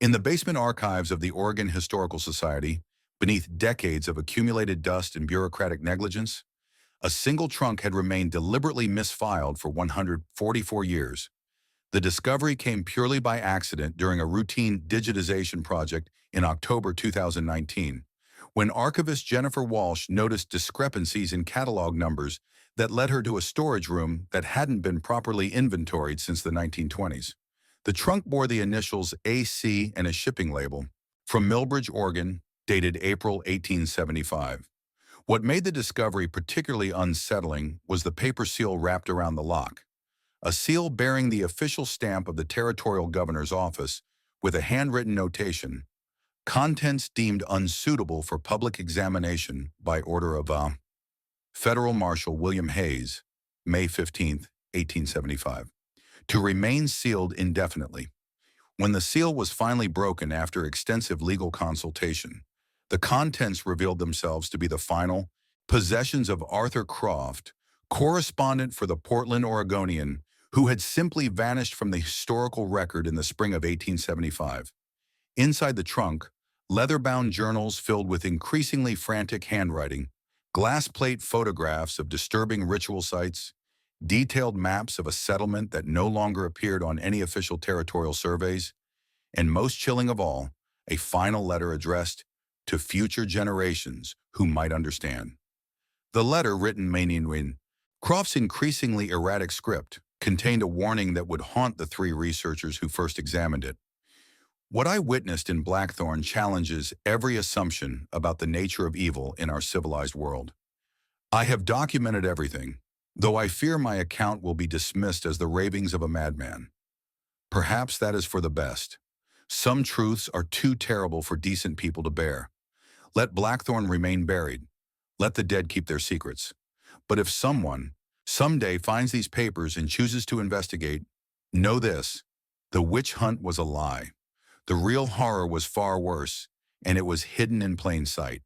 In the basement archives of the Oregon Historical Society, beneath decades of accumulated dust and bureaucratic negligence, a single trunk had remained deliberately misfiled for 144 years. The discovery came purely by accident during a routine digitization project in October 2019, when archivist Jennifer Walsh noticed discrepancies in catalog numbers that led her to a storage room that hadn't been properly inventoried since the 1920s. The trunk bore the initials AC and a shipping label from Millbridge, Oregon, dated April 1875. What made the discovery particularly unsettling was the paper seal wrapped around the lock, a seal bearing the official stamp of the territorial governor's office with a handwritten notation, "Contents deemed unsuitable for public examination by order of Federal Marshal William Hayes, May 15, 1875, to remain sealed indefinitely." When the seal was finally broken after extensive legal consultation, the contents revealed themselves to be the final possessions of Arthur Croft, correspondent for the Portland Oregonian, who had simply vanished from the historical record in the spring of 1875. Inside the trunk, leather-bound journals filled with increasingly frantic handwriting, glass plate photographs of disturbing ritual sites, detailed maps of a settlement that no longer appeared on any official territorial surveys, and most chilling of all, a final letter addressed to future generations who might understand. The letter, written mainly in Croft's increasingly erratic script, contained a warning that would haunt the three researchers who first examined it. What I witnessed in Blackthorne challenges every assumption about the nature of evil in our civilized world. I have documented everything, though I fear my account will be dismissed as the ravings of a madman. Perhaps that is for the best. Some truths are too terrible for decent people to bear. Let Blackthorne remain buried. Let the dead keep their secrets. But if someone, someday, finds these papers and chooses to investigate, know this: the witch hunt was a lie. The real horror was far worse, and it was hidden in plain sight.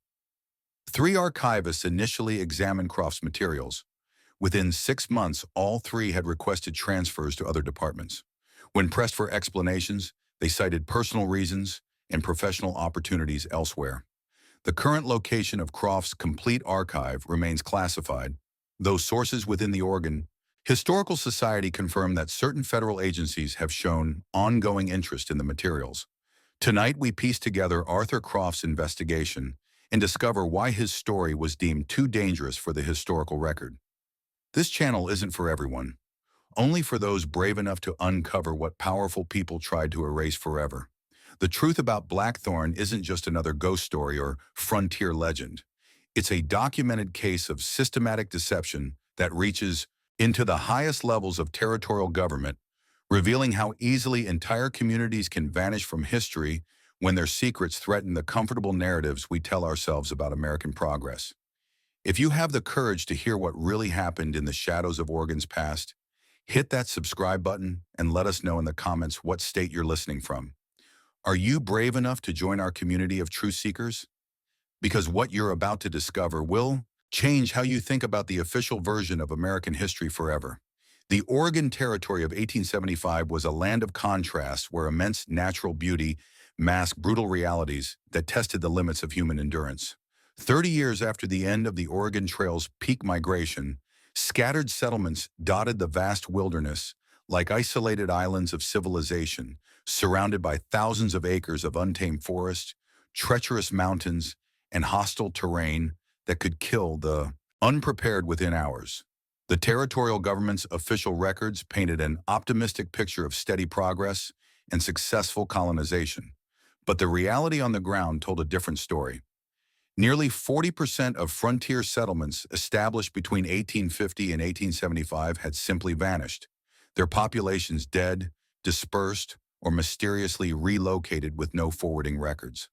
Three archivists initially examined Croft's materials. Within 6 months, all three had requested transfers to other departments. When pressed for explanations, they cited personal reasons and professional opportunities elsewhere. The current location of Croft's complete archive remains classified, though sources within the Oregon Historical Society confirm that certain federal agencies have shown ongoing interest in the materials. Tonight, we piece together Arthur Croft's investigation and discover why his story was deemed too dangerous for the historical record. This channel isn't for everyone, only for those brave enough to uncover what powerful people tried to erase forever. The truth about Blackthorne isn't just another ghost story or frontier legend. It's a documented case of systematic deception that reaches into the highest levels of territorial government, revealing how easily entire communities can vanish from history when their secrets threaten the comfortable narratives we tell ourselves about American progress. If you have the courage to hear what really happened in the shadows of Oregon's past, hit that subscribe button and let us know in the comments what state you're listening from. Are you brave enough to join our community of truth seekers? Because what you're about to discover will change how you think about the official version of American history forever. The Oregon Territory of 1875 was a land of contrasts where immense natural beauty masked brutal realities that tested the limits of human endurance. 30 years after the end of the Oregon Trail's peak migration, scattered settlements dotted the vast wilderness like isolated islands of civilization, surrounded by thousands of acres of untamed forest, treacherous mountains, and hostile terrain that could kill the unprepared within hours. The territorial government's official records painted an optimistic picture of steady progress and successful colonization. But the reality on the ground told a different story. Nearly 40% of frontier settlements established between 1850 and 1875 had simply vanished, their populations dead, dispersed, or mysteriously relocated with no forwarding records.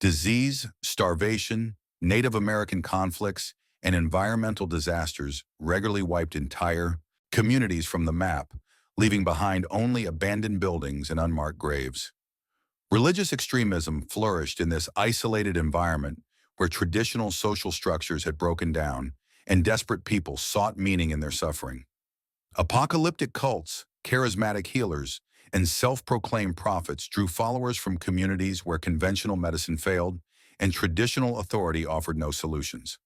Disease, starvation, Native American conflicts, and environmental disasters regularly wiped entire communities from the map, leaving behind only abandoned buildings and unmarked graves. Religious extremism flourished in this isolated environment where traditional social structures had broken down and desperate people sought meaning in their suffering. Apocalyptic cults, charismatic healers, and self-proclaimed prophets drew followers from communities where conventional medicine failed and traditional authority offered no solutions.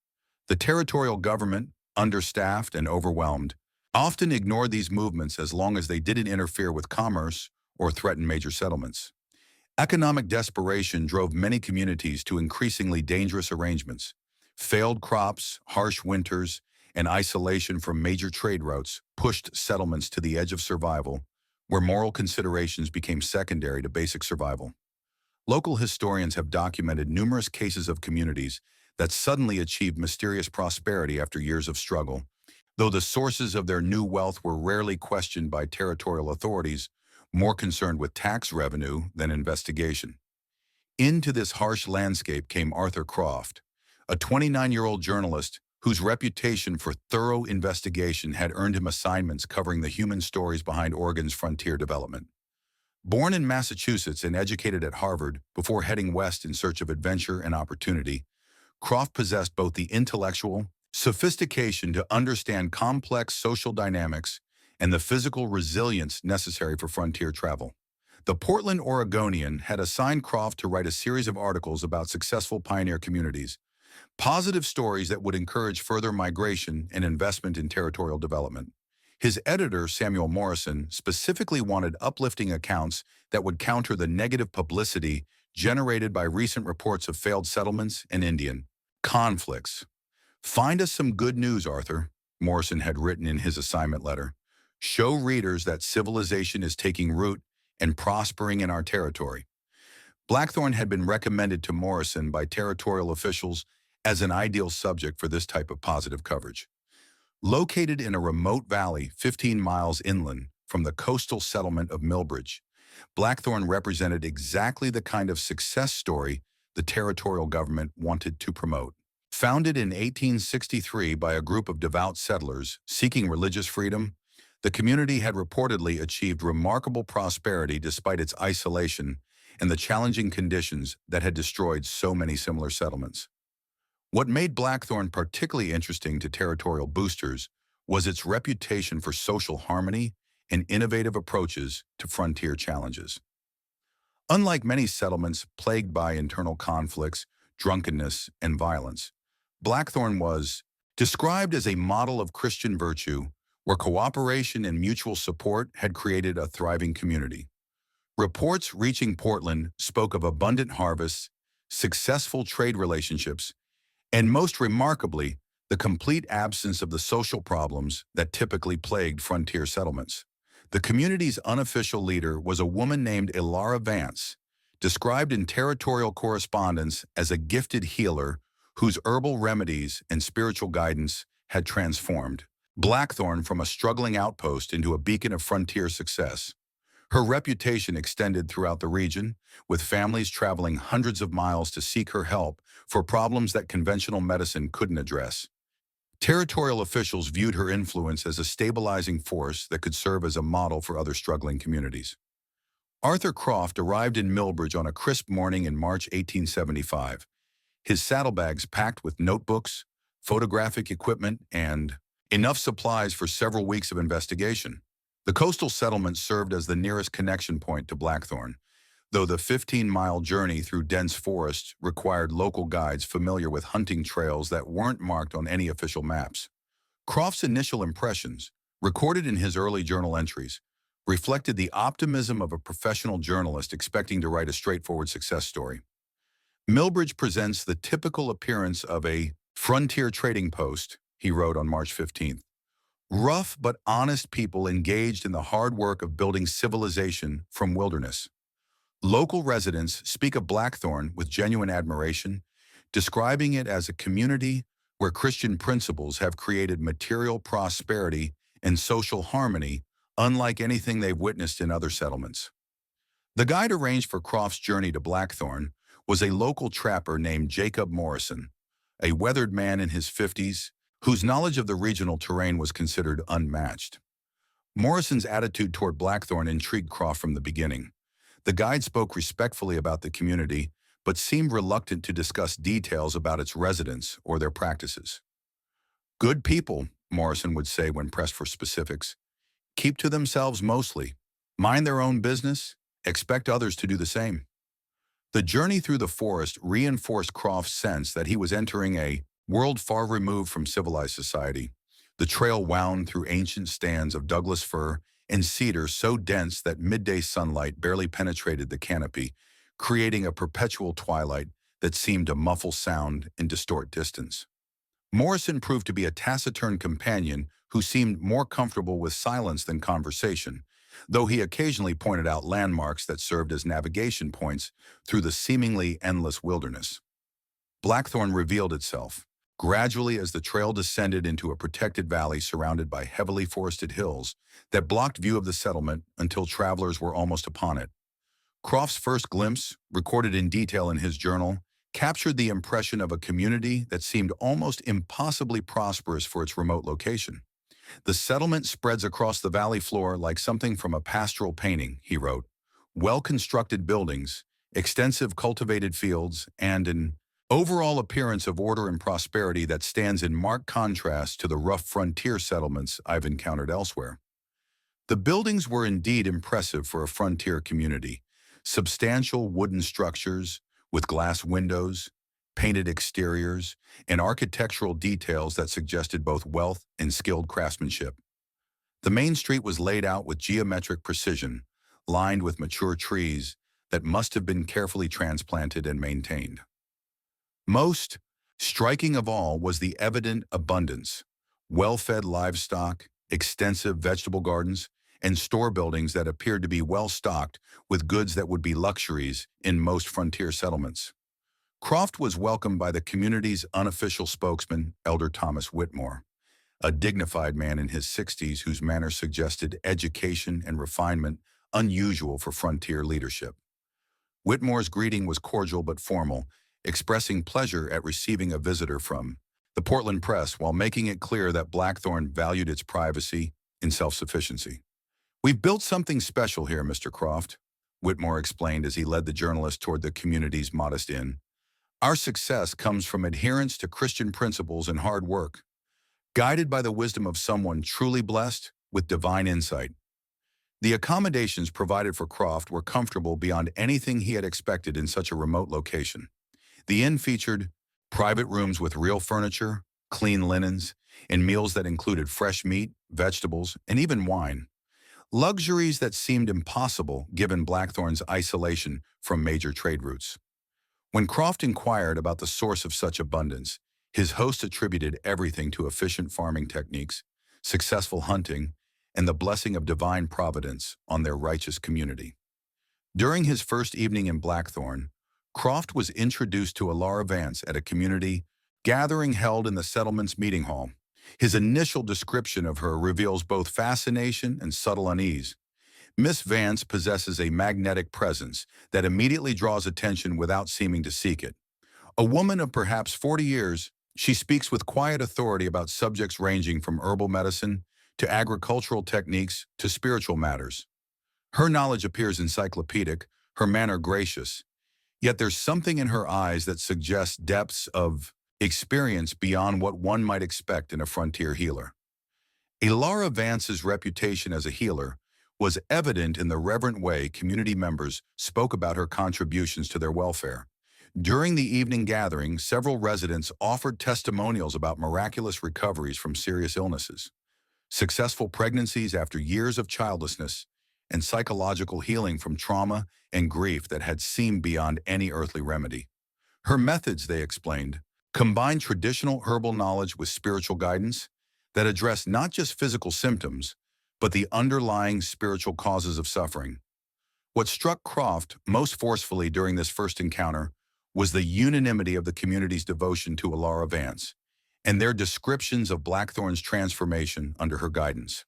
The territorial government, understaffed and overwhelmed, often ignored these movements as long as they didn't interfere with commerce or threaten major settlements. Economic desperation drove many communities to increasingly dangerous arrangements. Failed crops, harsh winters, and isolation from major trade routes pushed settlements to the edge of survival, where moral considerations became secondary to basic survival. Local historians have documented numerous cases of communities that suddenly achieved mysterious prosperity after years of struggle, though the sources of their new wealth were rarely questioned by territorial authorities, more concerned with tax revenue than investigation. Into this harsh landscape came Arthur Croft, a 29-year-old journalist whose reputation for thorough investigation had earned him assignments covering the human stories behind Oregon's frontier development. Born in Massachusetts and educated at Harvard before heading west in search of adventure and opportunity, Croft possessed both the intellectual sophistication to understand complex social dynamics and the physical resilience necessary for frontier travel. The Portland Oregonian had assigned Croft to write a series of articles about successful pioneer communities, positive stories that would encourage further migration and investment in territorial development. His editor, Samuel Morrison, specifically wanted uplifting accounts that would counter the negative publicity generated by recent reports of failed settlements and Indian conflicts. "Find us some good news, Arthur," Morrison had written in his assignment letter. "Show readers that civilization is taking root and prospering in our territory." Blackthorne had been recommended to Morrison by territorial officials as an ideal subject for this type of positive coverage. Located in a remote valley 15 miles inland from the coastal settlement of Millbridge, Blackthorne represented exactly the kind of success story the territorial government wanted to promote. Founded in 1863 by a group of devout settlers seeking religious freedom, the community had reportedly achieved remarkable prosperity despite its isolation and the challenging conditions that had destroyed so many similar settlements. What made Blackthorne particularly interesting to territorial boosters was its reputation for social harmony and innovative approaches to frontier challenges. Unlike many settlements plagued by internal conflicts, drunkenness, and violence, Blackthorne was described as a model of Christian virtue where cooperation and mutual support had created a thriving community. Reports reaching Portland spoke of abundant harvests, successful trade relationships, and most remarkably, the complete absence of the social problems that typically plagued frontier settlements. The community's unofficial leader was a woman named Elara Vance, described in territorial correspondence as a gifted healer whose herbal remedies and spiritual guidance had transformed Blackthorne from a struggling outpost into a beacon of frontier success. Her reputation extended throughout the region, with families traveling hundreds of miles to seek her help for problems that conventional medicine couldn't address. Territorial officials viewed her influence as a stabilizing force that could serve as a model for other struggling communities. Arthur Croft arrived in Millbridge on a crisp morning in March 1875, his saddlebags packed with notebooks, photographic equipment, and enough supplies for several weeks of investigation. The coastal settlement served as the nearest connection point to Blackthorne, though the 15-mile journey through dense forest required local guides familiar with hunting trails that weren't marked on any official maps. Croft's initial impressions, recorded in his early journal entries, reflected the optimism of a professional journalist expecting to write a straightforward success story. "Millbridge presents the typical appearance of a frontier trading post," he wrote on March 15th. "Rough but honest people engaged in the hard work of building civilization from wilderness." Local residents speak of Blackthorne with genuine admiration, describing it as a community where Christian principles have created material prosperity and social harmony unlike anything they've witnessed in other settlements. The guide arranged for Croft's journey to Blackthorne was a local trapper named Jacob Morrison, a weathered man in his 50s whose knowledge of the regional terrain was considered unmatched. Morrison's attitude toward Blackthorne intrigued Croft from the beginning. The guide spoke respectfully about the community, but seemed reluctant to discuss details about its residents or their practices. "Good people," Morrison would say when pressed for specifics, "keep to themselves mostly. Mind their own business, expect others to do the same. The journey through the forest reinforced Croft's sense that he was entering a world far removed from civilized society. The trail wound through ancient stands of Douglas fir and cedar so dense that midday sunlight barely penetrated the canopy, creating a perpetual twilight that seemed to muffle sound and distort distance. Morrison proved to be a taciturn companion who seemed more comfortable with silence than conversation, though he occasionally pointed out landmarks that served as navigation points through the seemingly endless wilderness. Blackthorne revealed itself, gradually as the trail descended into a protected valley surrounded by heavily forested hills that blocked view of the settlement until travelers were almost upon it. Croft's first glimpse, recorded in detail in his journal, captured the impression of a community that seemed almost impossibly prosperous for its remote location. The settlement spreads across the valley floor like something from a pastoral painting, he wrote. Well-constructed buildings, extensive cultivated fields, and an overall appearance of order and prosperity that stands in marked contrast to the rough frontier settlements I've encountered elsewhere. The buildings were indeed impressive for a frontier community. Substantial wooden structures with glass windows, painted exteriors, and architectural details that suggested both wealth and skilled craftsmanship. The main street was laid out with geometric precision, lined with mature trees that must have been carefully transplanted and maintained. Most striking of all was the evident abundance: well-fed livestock, extensive vegetable gardens, and store buildings that appeared to be well-stocked with goods that would be luxuries in most frontier settlements. Croft was welcomed by the community's unofficial spokesman, Elder Thomas Whitmore, a dignified man in his 60s whose manner suggested education and refinement unusual for frontier leadership. Whitmore's greeting was cordial but formal, expressing pleasure at receiving a visitor from the Portland Press while making it clear that Blackthorne valued its privacy and self-sufficiency. "We've built something special here, Mr. Croft," Whitmore explained as he led the journalist toward the community's modest inn. "Our success comes from adherence to Christian principles and hard work, guided by the wisdom of someone truly blessed with divine insight." The accommodations provided for Croft were comfortable beyond anything he had expected in such a remote location. The inn featured private rooms with real furniture, clean linens, and meals that included fresh meat, vegetables, and even wine. Luxuries that seemed impossible given Blackthorne's isolation from major trade routes. When Croft inquired about the source of such abundance, his host attributed everything to efficient farming techniques, successful hunting, and the blessing of divine providence on their righteous community. During his first evening in Blackthorne, Croft was introduced to Elara Vance at a community gathering held in the settlement's meeting hall. His initial description of her reveals both fascination and subtle unease. Miss Vance possesses a magnetic presence that immediately draws attention without seeming to seek it. A woman of perhaps 40 years, she speaks with quiet authority about subjects ranging from herbal medicine to agricultural techniques to spiritual matters. Her knowledge appears encyclopedic, her manner gracious, yet there's something in her eyes that suggests depths of experience beyond what one might expect in a frontier healer. Elara Vance's reputation as a healer was evident in the reverent way community members spoke about her contributions to their welfare. During the evening gathering, several residents offered testimonials about miraculous recoveries from serious illnesses, successful pregnancies after years of childlessness, and psychological healing from trauma and grief that had seemed beyond any earthly remedy. Her methods, they explained, combined traditional herbal knowledge with spiritual guidance that addressed not just physical symptoms, but the underlying spiritual causes of suffering. What struck Croft most forcefully during this first encounter was the unanimity of the community's devotion to Elara Vance and their descriptions of Blackthorne's transformation under her guidance.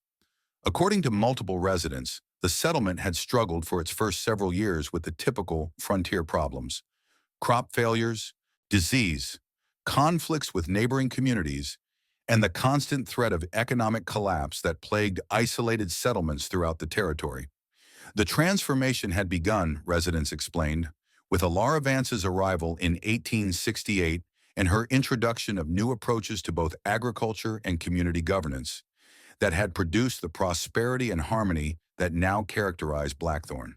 According to multiple residents, the settlement had struggled for its first several years with the typical frontier problems: crop failures, disease, conflicts with neighboring communities, and the constant threat of economic collapse that plagued isolated settlements throughout the territory. The transformation had begun, residents explained, with Elara Vance's arrival in 1868 and her introduction of new approaches to both agriculture and community governance. that had produced the prosperity and harmony that now characterize Blackthorne.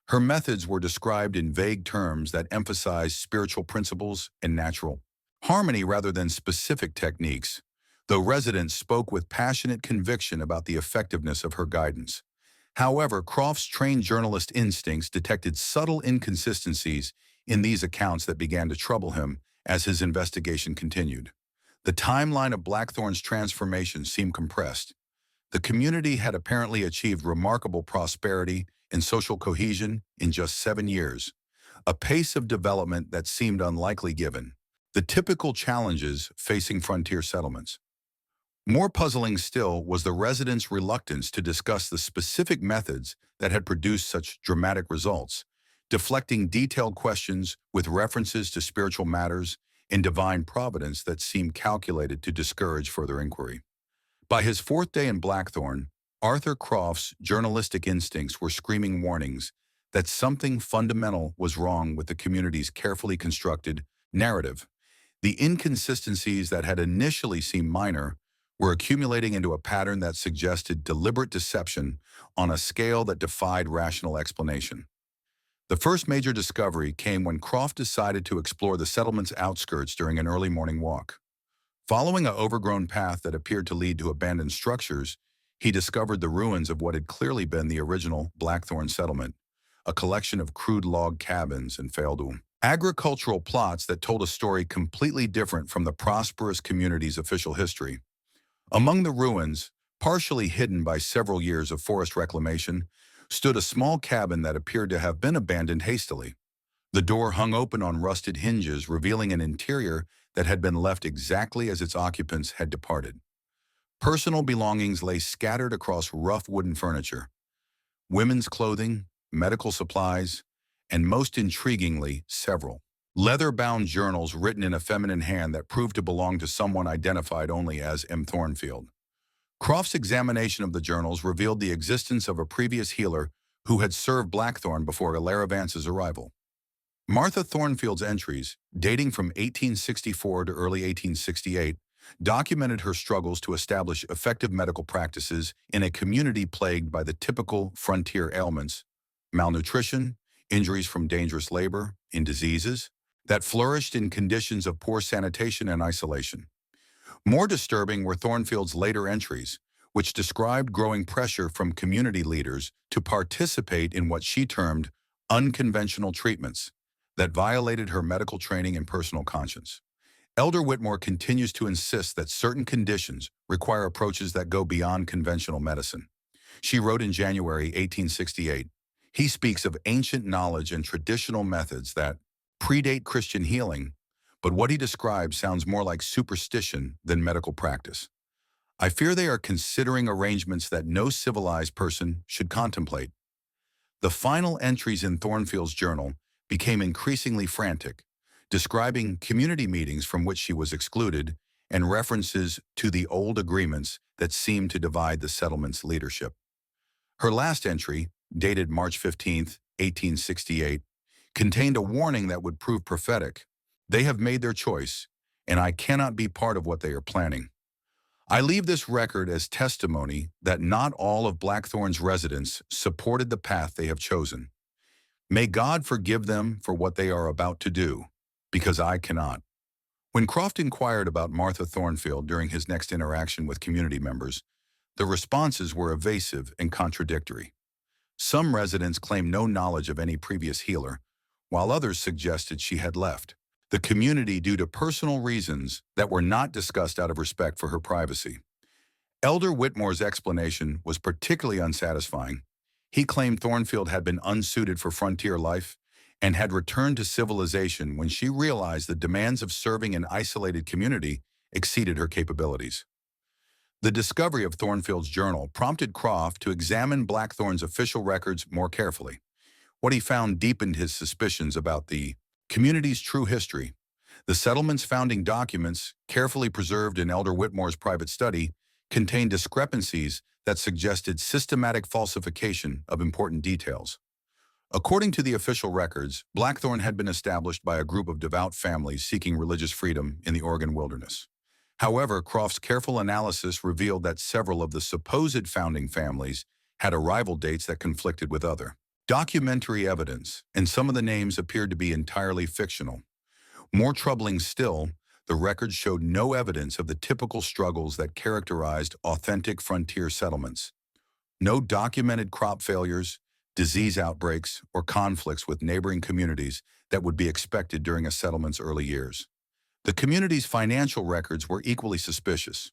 Her methods were described in vague terms that emphasized spiritual principles and natural harmony rather than specific techniques, though residents spoke with passionate conviction about the effectiveness of her guidance. However, Croft's trained journalist instincts detected subtle inconsistencies in these accounts that began to trouble him as his investigation continued. The timeline of Blackthorne's transformation seemed compressed. The community had apparently achieved remarkable prosperity and social cohesion in just 7 years, a pace of development that seemed unlikely given the typical challenges facing frontier settlements. More puzzling still was the residents' reluctance to discuss the specific methods that had produced such dramatic results, deflecting detailed questions with references to spiritual matters and divine providence that seemed calculated to discourage further inquiry. By his fourth day in Blackthorne, Arthur Croft's journalistic instincts were screaming warnings that something fundamental was wrong with the community's carefully constructed narrative. The inconsistencies that had initially seemed minor were accumulating into a pattern that suggested deliberate deception on a scale that defied rational explanation. The first major discovery came when Croft decided to explore the settlement's outskirts during an early morning walk. Following an overgrown path that appeared to lead to abandoned structures, he discovered the ruins of what had clearly been the original Blackthorne settlement, a collection of crude log cabins and failed agricultural plots that told a story completely different from the prosperous community's official history. Among the ruins, partially hidden by several years of forest reclamation, stood a small cabin that appeared to have been abandoned hastily. The door hung open on rusted hinges, revealing an interior that had been left exactly as its occupants had departed. Personal belongings lay scattered across rough wooden furniture. Women's clothing, medical supplies, and most intriguingly, several leather-bound journals written in a feminine hand that proved to belong to someone identified only as M. Thornfield. Croft's examination of the journals revealed the existence of a previous healer who had served Blackthorne before Elara Vance's arrival. Martha Thornfield's entries, dating from 1864 to early 1868, documented her struggles to establish effective medical practices in a community plagued by the typical frontier ailments, malnutrition, injuries from dangerous labor, and diseases that flourished in conditions of poor sanitation and isolation. More disturbing were Thornfield's later entries, which described growing pressure from community leaders to participate in what she termed unconventional treatments that violated her medical training and personal conscience. Elder Whitmore continues to insist that certain conditions require approaches that go beyond conventional medicine. She wrote in January 1868, "He speaks of ancient knowledge and traditional methods that predate Christian healing, but what he describes sounds more like superstition than medical practice. I fear they are considering arrangements that no civilized person should contemplate." The final entries in Thornfield's journal became increasingly frantic, describing community meetings from which she was excluded and references to the old agreements that seemed to divide the settlement's leadership. Her last entry, dated March 15, 1868, contained a warning that would prove prophetic. "They have made their choice, and I cannot be part of what they are planning. I leave this record as testimony that not all of Blackthorne's residents supported the path they have chosen. May God forgive them for what they are about to do, because I cannot." When Croft inquired about Martha Thornfield during his next interaction with community members, the responses were evasive and contradictory. Some residents claimed no knowledge of any previous healer, while others suggested she had left the community due to personal reasons that were not discussed out of respect for her privacy. Elder Whitmore's explanation was particularly unsatisfying. He claimed Thornfield had been unsuited for frontier life and had returned to civilization when she realized the demands of serving an isolated community exceeded her capabilities. The discovery of Thornfield's journal prompted Croft to examine Blackthorne's official records more carefully. What he found deepened his suspicions about the community's true history. The settlement's founding documents, carefully preserved in Elder Whitmore's private study, contained discrepancies that suggested systematic falsification of important details. According to the official records, Blackthorne had been established by a group of devout families seeking religious freedom in the Oregon wilderness. However, Croft's careful analysis revealed that several of the supposed founding families had arrival dates that conflicted with other documentary evidence, and some of the names appeared to be entirely fictional. More troubling still, the records showed no evidence of the typical struggles that characterized authentic frontier settlements. No documented crop failures, disease outbreaks, or conflicts with neighboring communities that would be expected during a settlement's early years. The community's financial records were equally suspicious.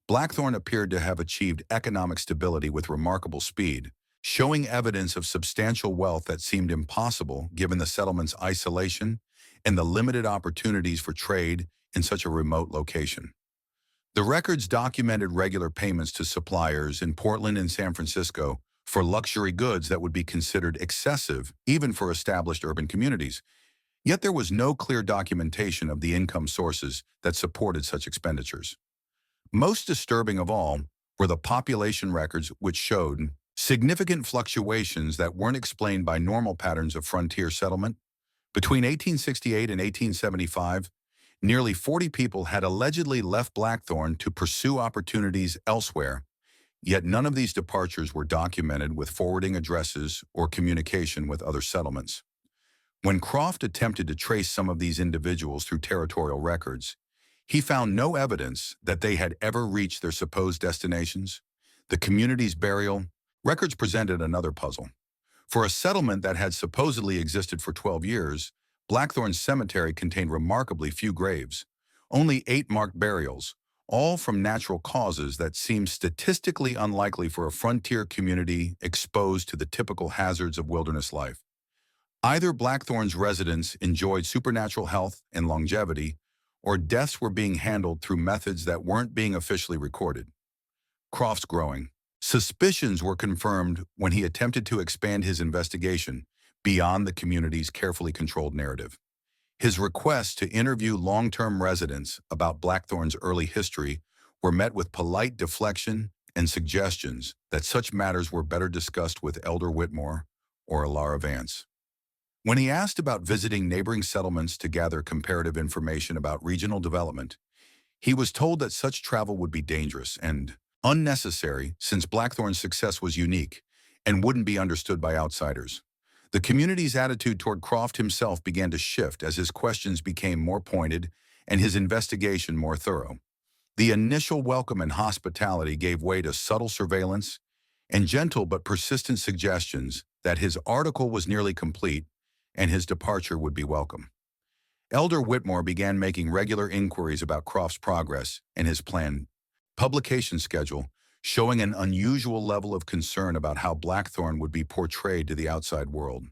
Blackthorne appeared to have achieved economic stability with remarkable speed, showing evidence of substantial wealth that seemed impossible given the settlement's isolation and the limited opportunities for trade in such a remote location. The records documented regular payments to suppliers in Portland and San Francisco for luxury goods that would be considered excessive even for established urban communities. Yet there was no clear documentation of the income sources that supported such expenditures. Most disturbing of all were the population records, which showed significant fluctuations that weren't explained by normal patterns of frontier settlement. Between 1868 and 1875, nearly 40 people had allegedly left Blackthorne to pursue opportunities elsewhere, yet none of these departures were documented with forwarding addresses or communication with other settlements. When Croft attempted to trace some of these individuals through territorial records, he found no evidence that they had ever reached their supposed destinations. The community's burial records presented another puzzle. For a settlement that had supposedly existed for 12 years, Blackthorne's cemetery contained remarkably few graves, only 8 marked burials, all from natural causes that seemed statistically unlikely for a frontier community exposed to the typical hazards of wilderness life. Either Blackthorne's residents enjoyed supernatural health and longevity, or deaths were being handled through methods that weren't being officially recorded. Croft's growing suspicions were confirmed when he attempted to expand his investigation beyond the community's carefully controlled narrative. His requests to interview long-term residents about Blackthorne's early history were met with polite deflection and suggestions that such matters were better discussed with Elder Whitmore or Elara Vance. When he asked about visiting neighboring settlements to gather comparative information about regional development, he was told that such travel would be dangerous and unnecessary since Blackthorne's success was unique and wouldn't be understood by outsiders. The community's attitude toward Croft himself began to shift as his questions became more pointed and his investigation more thorough. The initial welcome and hospitality gave way to subtle surveillance and gentle but persistent suggestions that his article was nearly complete and his departure would be welcome. Elder Whitmore began making regular inquiries about Croft's progress and his planned publication schedule, showing an unusual level of concern about how Blackthorne would be portrayed to the outside world.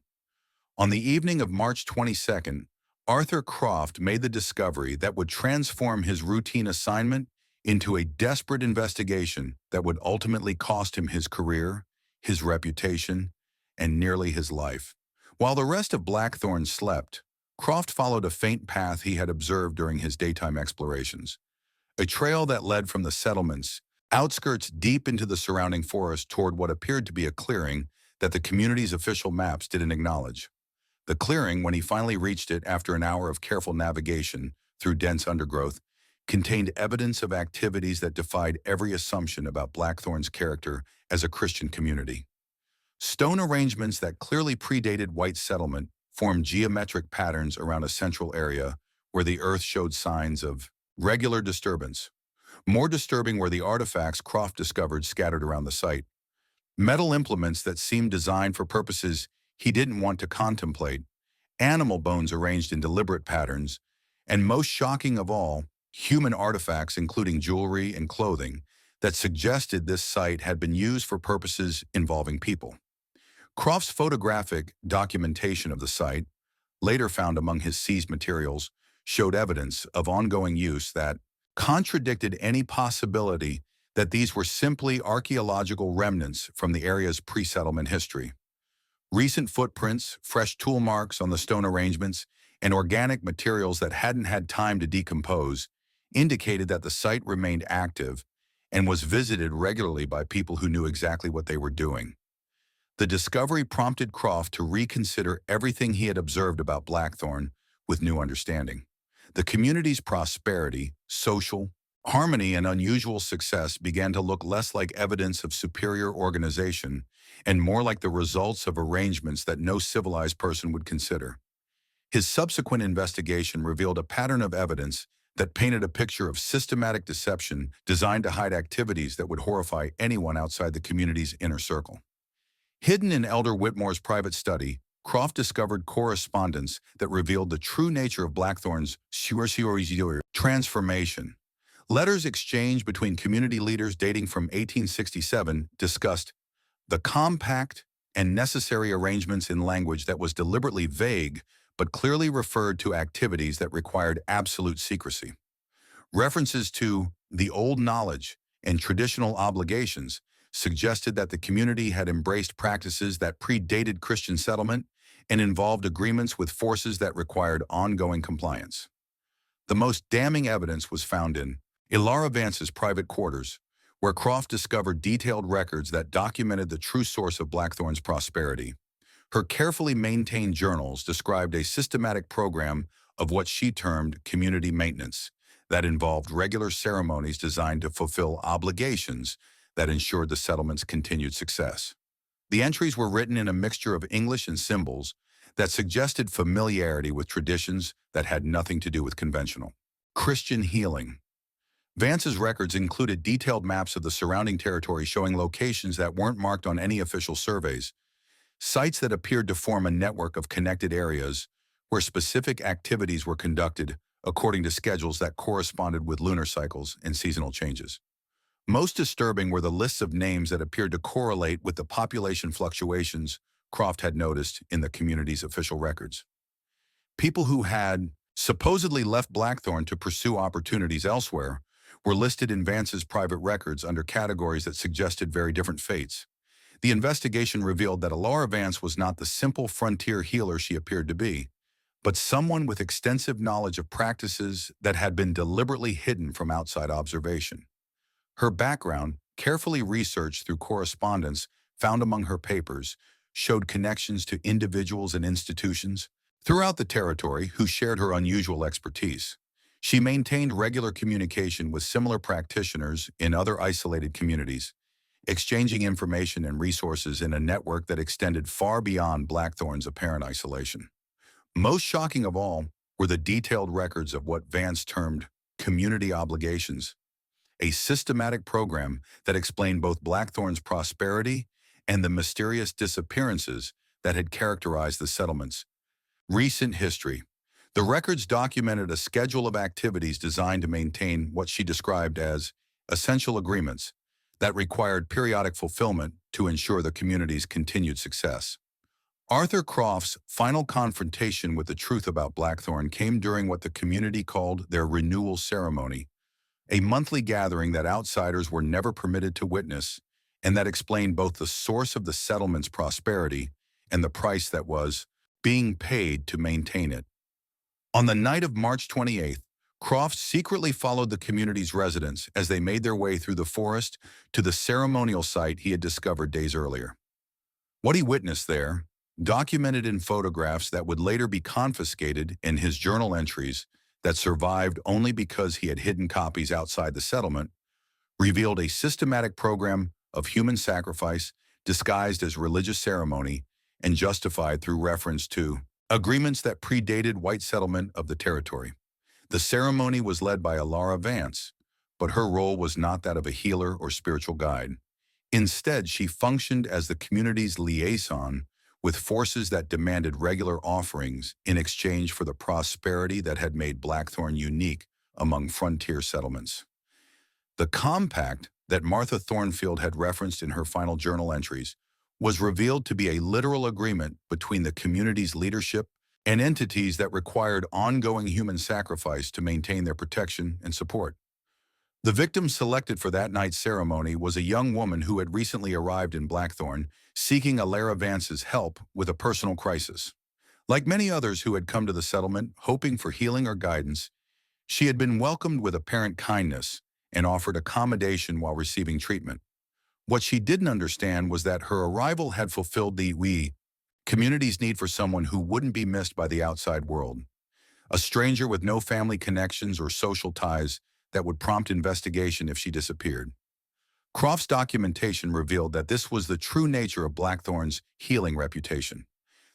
On the evening of March 22nd, Arthur Croft made the discovery that would transform his routine assignment into a desperate investigation that would ultimately cost him his career, his reputation, and nearly his life. While the rest of Blackthorne slept, Croft followed a faint path he had observed during his daytime explorations, a trail that led from the settlement's outskirts deep into the surrounding forest toward what appeared to be a clearing that the community's official maps didn't acknowledge. The clearing, when he finally reached it after an hour of careful navigation through dense undergrowth, contained evidence of activities that defied every assumption about Blackthorne's character as a Christian community. Stone arrangements that clearly predated white settlement formed geometric patterns around a central area where the earth showed signs of regular disturbance. More disturbing were the artifacts Croft discovered scattered around the site. Metal implements that seemed designed for purposes he didn't want to contemplate, animal bones arranged in deliberate patterns, and most shocking of all, human artifacts including jewelry and clothing that suggested this site had been used for purposes involving people. Croft's photographic documentation of the site, later found among his seized materials, showed evidence of ongoing use that contradicted any possibility that these were simply archaeological remnants from the area's pre-settlement history. Recent footprints, fresh tool marks on the stone arrangements, and organic materials that hadn't had time to decompose indicated that the site remained active and was visited regularly by people who knew exactly what they were doing. The discovery prompted Croft to reconsider everything he had observed about Blackthorne with new understanding. The community's prosperity, social, Harmony and unusual success began to look less like evidence of superior organization and more like the results of arrangements that no civilized person would consider. His subsequent investigation revealed a pattern of evidence that painted a picture of systematic deception designed to hide activities that would horrify anyone outside the community's inner circle. Hidden in Elder Whitmore's private study, Croft discovered correspondence that revealed the true nature of Blackthorne's transformation. Letters exchanged between community leaders dating from 1867 discussed the compact and necessary arrangements in language that was deliberately vague but clearly referred to activities that required absolute secrecy. References to the old knowledge and traditional obligations suggested that the community had embraced practices that predated Christian settlement and involved agreements with forces that required ongoing compliance. The most damning evidence was found in Elara Vance's private quarters, where Croft discovered detailed records that documented the true source of Blackthorne's prosperity. Her carefully maintained journals described a systematic program of what she termed community maintenance that involved regular ceremonies designed to fulfill obligations that ensured the settlement's continued success. The entries were written in a mixture of English and symbols that suggested familiarity with traditions that had nothing to do with conventional Christian healing. Vance's records included detailed maps of the surrounding territory showing locations that weren't marked on any official surveys, sites that appeared to form a network of connected areas where specific activities were conducted according to schedules that corresponded with lunar cycles and seasonal changes. Most disturbing were the lists of names that appeared to correlate with the population fluctuations Croft had noticed in the community's official records. People who had supposedly left Blackthorne to pursue opportunities elsewhere were listed in Vance's private records under categories that suggested very different fates. The investigation revealed that Elara Vance was not the simple frontier healer she appeared to be, but someone with extensive knowledge of practices that had been deliberately hidden from outside observation. Her background, carefully researched through correspondence found among her papers, showed connections to individuals and institutions throughout the territory who shared her unusual expertise. She maintained regular communication with similar practitioners in other isolated communities, exchanging information and resources in a network that extended far beyond Blackthorne's apparent isolation. Most shocking of all were the detailed records of what Vance termed community obligations, a systematic program that explained both Blackthorne's prosperity and the mysterious disappearances that had characterized the settlement's recent history. The records documented a schedule of activities designed to maintain what she described as essential agreements that required periodic fulfillment to ensure the community's continued success. Arthur Croft's final confrontation with the truth about Blackthorne came during what the community called their renewal ceremony, a monthly gathering that outsiders were never permitted to witness and that explained both the source of the settlement's prosperity and the price that was being paid to maintain it. On the night of March 28th, Croft secretly followed the community's residents as they made their way through the forest to the ceremonial site he had discovered days earlier. What he witnessed there, documented in photographs that would later be confiscated in his journal entries that survived only because he had hidden copies outside the settlement, revealed a systematic program of human sacrifice disguised as religious ceremony and justified through reference to agreements that predated white settlement of the territory. The ceremony was led by Elara Vance, but her role was not that of a healer or spiritual guide. Instead, she functioned as the community's liaison with forces that demanded regular offerings in exchange for the prosperity that had made Blackthorne unique among frontier settlements. The compact that Martha Thornfield had referenced in her final journal entries was revealed to be a literal agreement between the community's leadership and entities that required ongoing human sacrifice to maintain their protection and support. The victim selected for that night's ceremony was a young woman who had recently arrived in Blackthorne, seeking Elara Vance's help with a personal crisis. Like many others who had come to the settlement hoping for healing or guidance, she had been welcomed with apparent kindness and offered accommodation while receiving treatment. What she didn't understand was that her arrival had fulfilled the community's need for someone who wouldn't be missed by the outside world. A stranger with no family connections or social ties that would prompt investigation if she disappeared. Croft's documentation revealed that this was the true nature of Blackthorne's healing reputation.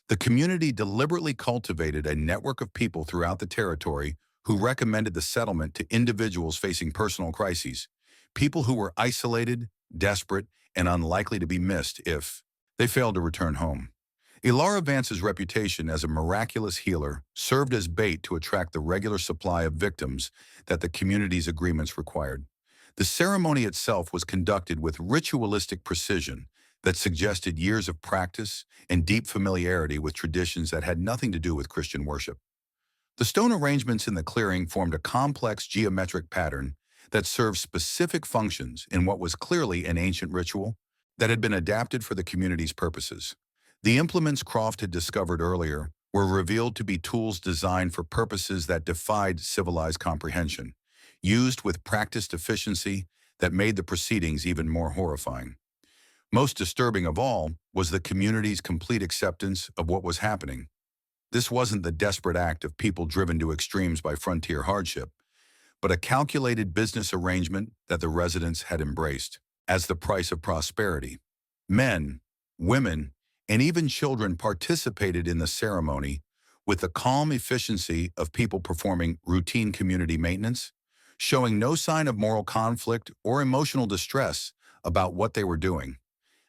The community deliberately cultivated a network of people throughout the territory who recommended the settlement to individuals facing personal crises, people who were isolated, desperate, and unlikely to be missed if they failed to return home. Elara Vance's reputation as a miraculous healer served as bait to attract the regular supply of victims that the community's agreements required. The ceremony itself was conducted with ritualistic precision that suggested years of practice and deep familiarity with traditions that had nothing to do with Christian worship. The stone arrangements in the clearing formed a complex geometric pattern that served specific functions in what was clearly an ancient ritual that had been adapted for the community's purposes. The implements Croft had discovered earlier were revealed to be tools designed for purposes that defied civilized comprehension, used with practiced efficiency that made the proceedings even more horrifying. Most disturbing of all was the community's complete acceptance of what was happening. This wasn't the desperate act of people driven to extremes by frontier hardship, but a calculated business arrangement that the residents had embraced as the price of prosperity. Men, women, and even children participated in the ceremony with the calm efficiency of people performing routine community maintenance, showing no sign of moral conflict or emotional distress about what they were doing.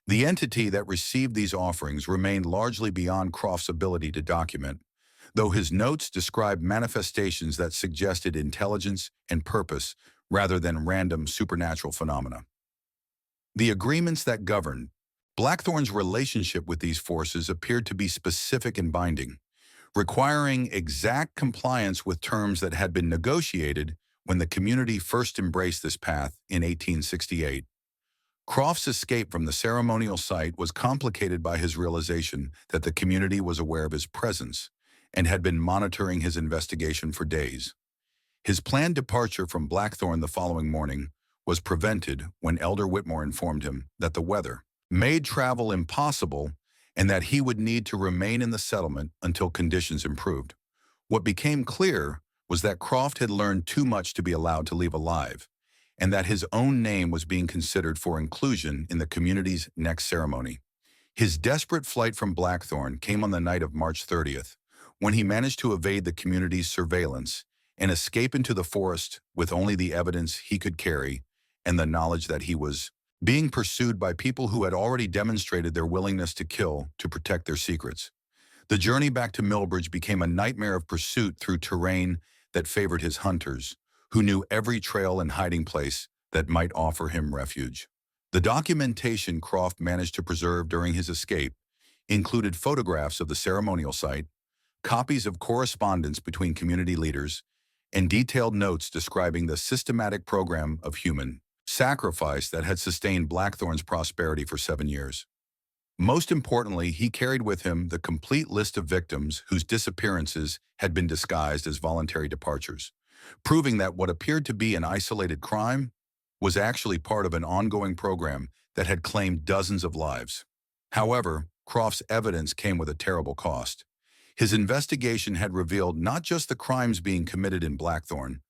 The entity that received these offerings remained largely beyond Croft's ability to document, though his notes described manifestations that suggested intelligence and purpose rather than random supernatural phenomena. The agreements that governed Blackthorne's relationship with these forces appeared to be specific and binding, requiring exact compliance with terms that had been negotiated when the community first embraced this path in 1868. Croft's escape from the ceremonial site was complicated by his realization that the community was aware of his presence and had been monitoring his investigation for days. His planned departure from Blackthorne the following morning was prevented when Elder Whitmore informed him that the weather made travel impossible and that he would need to remain in the settlement until conditions improved. What became clear was that Croft had learned too much to be allowed to leave alive, and that his own name was being considered for inclusion in the community's next ceremony. His desperate flight from Blackthorne came on the night of March 30th, when he managed to evade the community's surveillance and escape into the forest with only the evidence he could carry and the knowledge that he was being pursued by people who had already demonstrated their willingness to kill to protect their secrets. The journey back to Millbridge became a nightmare of pursuit through terrain that favored his hunters, who knew every trail and hiding place that might offer him refuge. The documentation Croft managed to preserve during his escape included photographs of the ceremonial site, copies of correspondence between community leaders, and detailed notes describing the systematic program of human sacrifice that had sustained Blackthorne's prosperity for 7 years. Most importantly, he carried with him the complete list of victims whose disappearances had been disguised as voluntary departures, proving that what appeared to be an isolated crime was actually part of an ongoing program that had claimed dozens of lives. However, Croft's evidence came with a terrible cost. His investigation had revealed not just the crimes being committed in Blackthorne,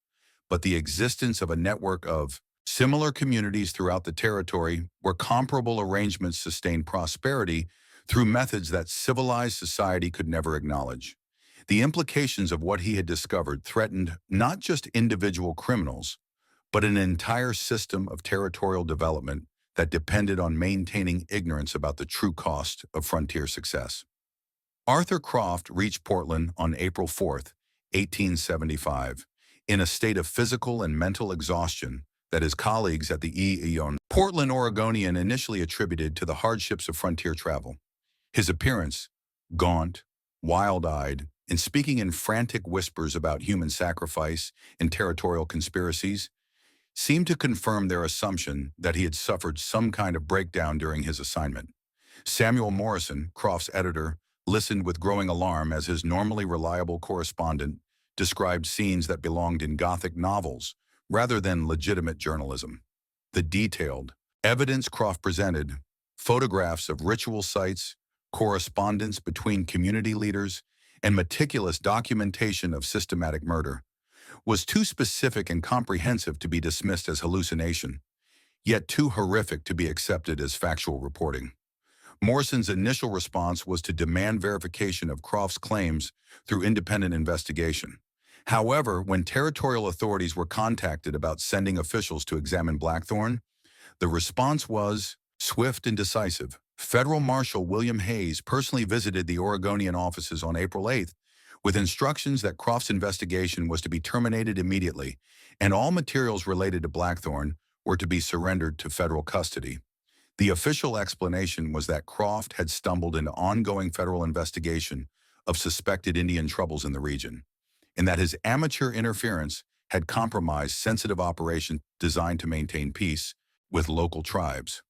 but the existence of a network of similar communities throughout the territory where comparable arrangements sustained prosperity through methods that civilized society could never acknowledge. The implications of what he had discovered threatened not just individual criminals, but an entire system of territorial development that depended on maintaining ignorance about the true cost of frontier success. Arthur Croft reached Portland on April 4th, 1875, in a state of physical and mental exhaustion that his colleagues at the Portland Oregonian initially attributed to the hardships of frontier travel. His appearance, gaunt, wild-eyed, and speaking in frantic whispers about human sacrifice and territorial conspiracies, seemed to confirm their assumption that he had suffered some kind of breakdown during his assignment. Samuel Morrison, Croft's editor, listened with growing alarm as his normally reliable correspondent described scenes that belonged in Gothic novels rather than legitimate journalism. The detailed evidence Croft presented, photographs of ritual sites, correspondence between community leaders, and meticulous documentation of systematic murder, was too specific and comprehensive to be dismissed as hallucination, yet too horrific to be accepted as factual reporting. Morrison's initial response was to demand verification of Croft's claims through independent investigation. However, when territorial authorities were contacted about sending officials to examine Blackthorne, the response was swift and decisive. Federal Marshal William Hayes personally visited the Oregonian offices on April 8th with instructions that Croft's investigation was to be terminated immediately, and all materials related to Blackthorne were to be surrendered to federal custody. The official explanation was that Croft had stumbled into ongoing federal investigation of suspected Indian troubles in the region, and that his amateur interference had compromised sensitive operations designed to maintain peace with local tribes.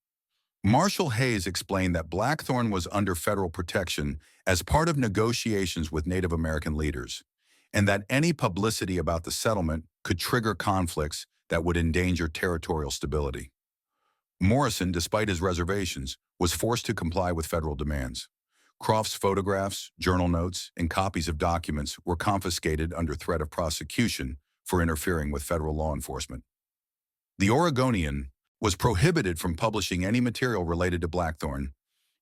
Marshal Hayes explained that Blackthorne was under federal protection as part of negotiations with Native American leaders, and that any publicity about the settlement could trigger conflicts that would endanger territorial stability. Morrison, despite his reservations, was forced to comply with federal demands. Croft's photographs, journal notes, and copies of documents were confiscated under threat of prosecution for interfering with federal law enforcement. The Oregonian was prohibited from publishing any material related to Blackthorne,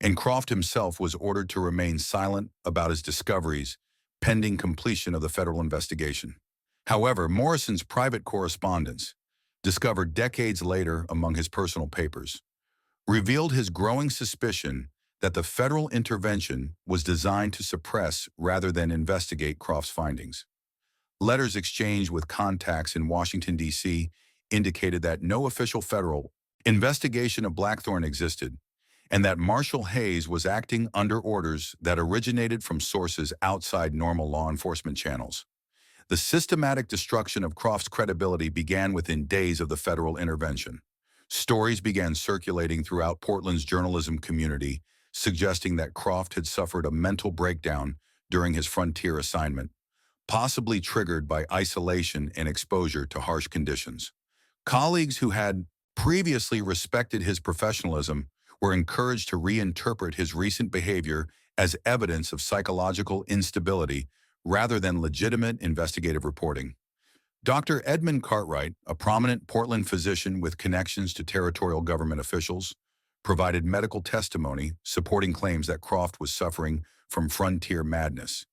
and Croft himself was ordered to remain silent about his discoveries pending completion of the federal investigation. However, Morrison's private correspondence, discovered decades later among his personal papers, revealed his growing suspicion that the federal intervention was designed to suppress rather than investigate Croft's findings. Letters exchanged with contacts in Washington, D.C. indicated that no official federal investigation of Blackthorne existed, and that Marshal Hayes was acting under orders that originated from sources outside normal law enforcement channels. The systematic destruction of Croft's credibility began within days of the federal intervention. Stories began circulating throughout Portland's journalism community, suggesting that Croft had suffered a mental breakdown during his frontier assignment, possibly triggered by isolation and exposure to harsh conditions. Colleagues who had previously respected his professionalism were encouraged to reinterpret his recent behavior as evidence of psychological instability rather than legitimate investigative reporting. Dr. Edmund Cartwright, a prominent Portland physician with connections to territorial government officials, provided medical testimony supporting claims that Croft was suffering from frontier madness,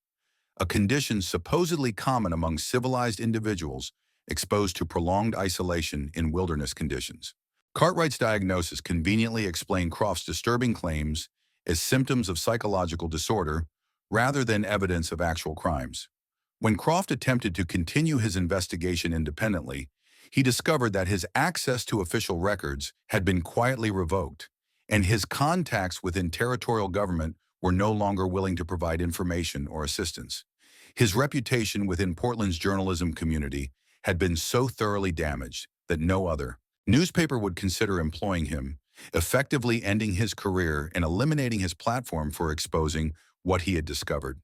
a condition supposedly common among civilized individuals exposed to prolonged isolation in wilderness conditions. Cartwright's diagnosis conveniently explained Croft's disturbing claims as symptoms of psychological disorder rather than evidence of actual crimes. When Croft attempted to continue his investigation independently, he discovered that his access to official records had been quietly revoked, and his contacts within territorial government were no longer willing to provide information or assistance. His reputation within Portland's journalism community had been so thoroughly damaged that no other newspaper would consider employing him, effectively ending his career and eliminating his platform for exposing what he had discovered.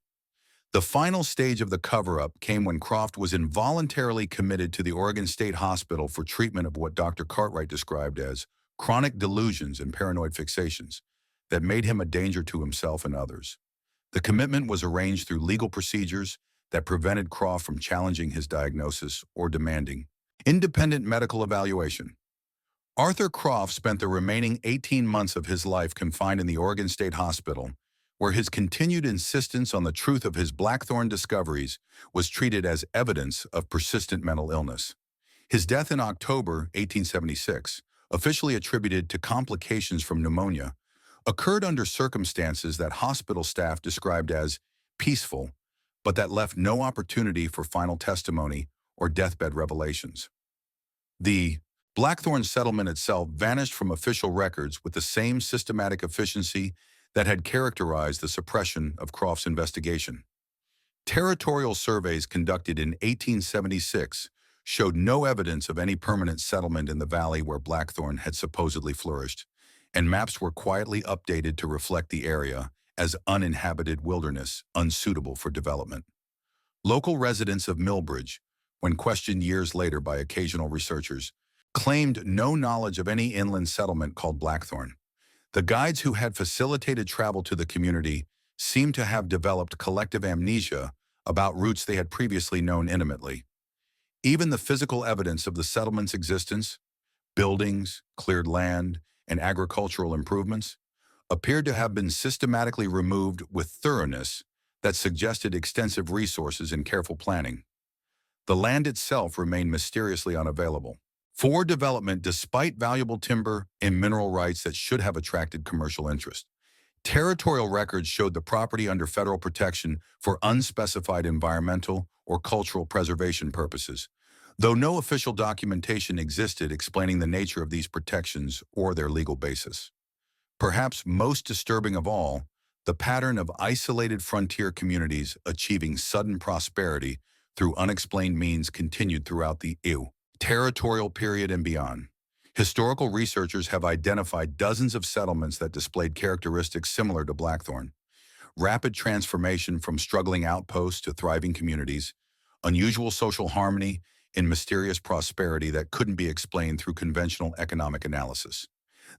The final stage of the cover-up came when Croft was involuntarily committed to the Oregon State Hospital for treatment of what Dr. Cartwright described as chronic delusions and paranoid fixations that made him a danger to himself and others. The commitment was arranged through legal procedures that prevented Croft from challenging his diagnosis or demanding independent medical evaluation. Arthur Croft spent the remaining 18 months of his life confined in the Oregon State Hospital, where his continued insistence on the truth of his Blackthorne discoveries was treated as evidence of persistent mental illness. His death in October 1876, officially attributed to complications from pneumonia, occurred under circumstances that hospital staff described as peaceful, but that left no opportunity for final testimony or deathbed revelations. The Blackthorne settlement itself vanished from official records with the same systematic efficiency that had characterized the suppression of Croft's investigation. Territorial surveys conducted in 1876 showed no evidence of any permanent settlement in the valley where Blackthorne had supposedly flourished, and maps were quietly updated to reflect the area as uninhabited wilderness unsuitable for development. Local residents of Millbridge, when questioned years later by occasional researchers, claimed no knowledge of any inland settlement called Blackthorne. The guides who had facilitated travel to the community seemed to have developed collective amnesia about routes they had previously known intimately. Even the physical evidence of the settlement's existence, buildings, cleared land, and agricultural improvements, appeared to have been systematically removed with thoroughness that suggested extensive resources and careful planning. The land itself remained mysteriously unavailable for development despite valuable timber and mineral rights that should have attracted commercial interest. Territorial records showed the property under federal protection for unspecified environmental or cultural preservation purposes, though no official documentation existed explaining the nature of these protections or their legal basis. Perhaps most disturbing of all, the pattern of isolated frontier communities achieving sudden prosperity through unexplained means continued throughout the territorial period and beyond. Historical researchers have identified dozens of settlements that displayed characteristics similar to Blackthorne: rapid transformation from struggling outposts to thriving communities, unusual social harmony, and mysterious prosperity that couldn't be explained through conventional economic analysis.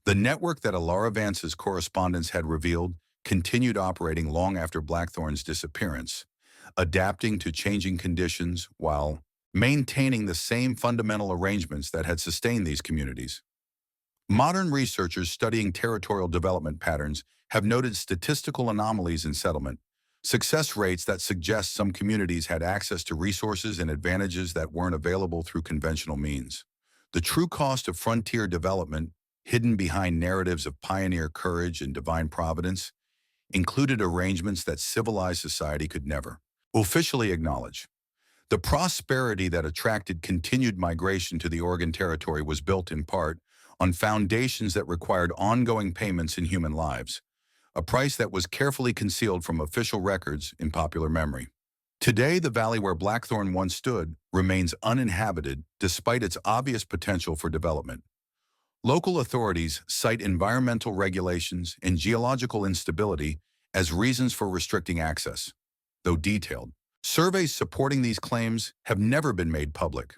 The network that Elara Vance's correspondence had revealed continued operating long after Blackthorne's disappearance, adapting to changing conditions while maintaining the same fundamental arrangements that had sustained these communities. Modern researchers studying territorial development patterns have noted statistical anomalies in settlement, success rates that suggest some communities had access to resources and advantages that weren't available through conventional means. The true cost of frontier development, hidden behind narratives of pioneer courage and divine providence, included arrangements that civilized society could never officially acknowledge. The prosperity that attracted continued migration to the Oregon Territory was built in part on foundations that required ongoing payments in human lives, a price that was carefully concealed from official records in popular memory. Today, the valley where Blackthorne once stood remains uninhabited despite its obvious potential for development. Local authorities cite environmental regulations and geological instability as reasons for restricting access, though detailed. Surveys supporting these claims have never been made public.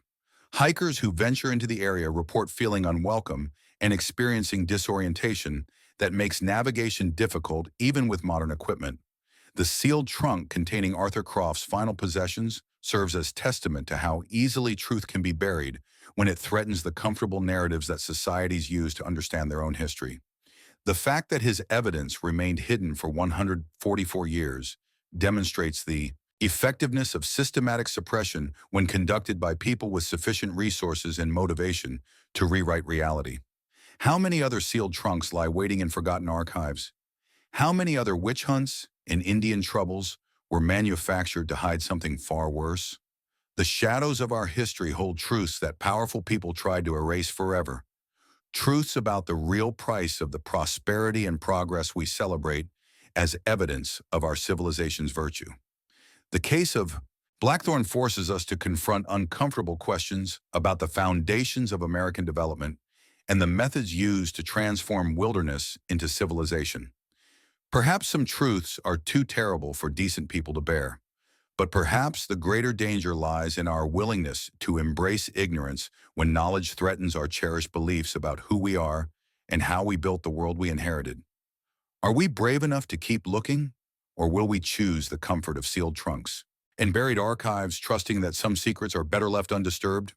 Hikers who venture into the area report feeling unwelcome and experiencing disorientation that makes navigation difficult even with modern equipment. The sealed trunk containing Arthur Croft's final possessions serves as testament to how easily truth can be buried when it threatens the comfortable narratives that societies use to understand their own history. The fact that his evidence remained hidden for 144 years demonstrates the effectiveness of systematic suppression when conducted by people with sufficient resources and motivation to rewrite reality. How many other sealed trunks lie waiting in forgotten archives? How many other witch hunts and Indian troubles were manufactured to hide something far worse? The shadows of our history hold truths that powerful people tried to erase forever. Truths about the real price of the prosperity and progress we celebrate as evidence of our civilization's virtue. The case of Blackthorne forces us to confront uncomfortable questions about the foundations of American development and the methods used to transform wilderness into civilization. Perhaps some truths are too terrible for decent people to bear, but perhaps the greater danger lies in our willingness to embrace ignorance when knowledge threatens our cherished beliefs about who we are and how we built the world we inherited. Are we brave enough to keep looking, or will we choose the comfort of sealed trunks and buried archives, trusting that some secrets are better left undisturbed?